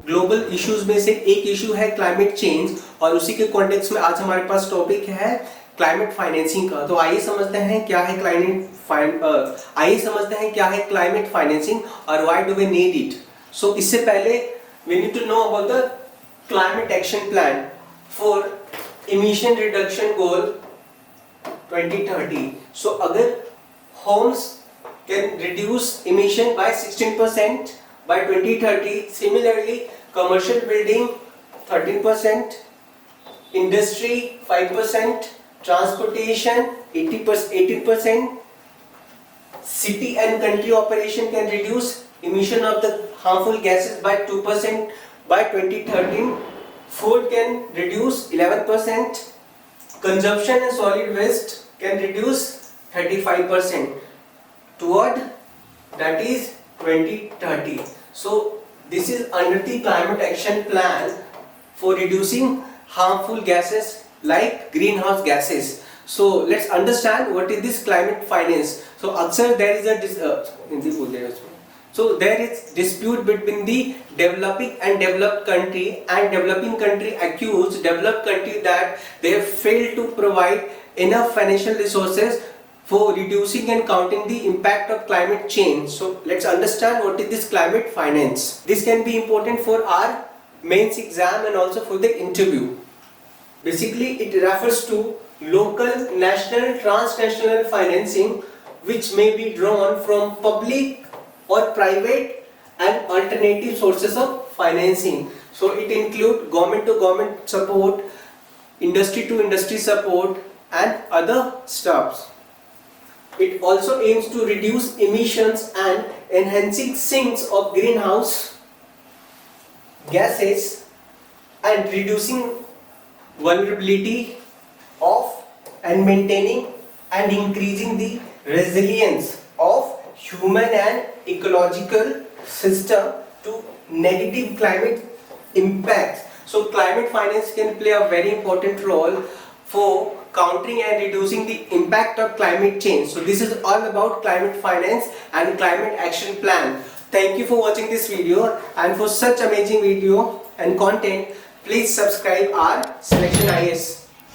Global issues में से एक इशू है क्लाइमेट चेंज, और उसी के कॉन्टेक्स्ट में आज हमारे पास टॉपिक है क्लाइमेट फाइनेंसिंग का। तो आइए समझते हैं क्या है क्लाइमेट फाइनेंसिंग और why do we need it. So इससे पहले we need to know about the climate action plan for emission reduction goal 2030। So अगर homes can reduce emission by 16% by 2030. Similarly, commercial building 13%, industry 5%, transportation 18%, city and country operation can reduce emission of the harmful gases by 2% by 2013. Food can reduce 11%, consumption and solid waste can reduce 35% toward that is 2030. So this is under the climate action plan for reducing harmful gases like greenhouse gases. So let's understand what is this climate finance. So अक्सर there is a there is dispute between the developing and developed country, and developing country accuse developed country that they have failed to provide enough financial resources for reducing and countering the impact of climate change. So let's understand what is this climate finance. This can be important for our mains exam and also for the interview. Basically it refers to local, national, transnational financing which may be drawn from public or private and alternative sources of financing. So it includes government to government support, industry to industry support and other stuffs. It also aims to reduce emissions and enhancing sinks of greenhouse gases and reducing vulnerability of and maintaining and increasing the resilience of human and ecological system to negative climate impacts. So climate finance can play a very important role for countering and reducing the impact of climate change. So this is all about climate finance and climate action plan. Thank you for watching this video, and for such amazing video and content please subscribe our Selection IAS.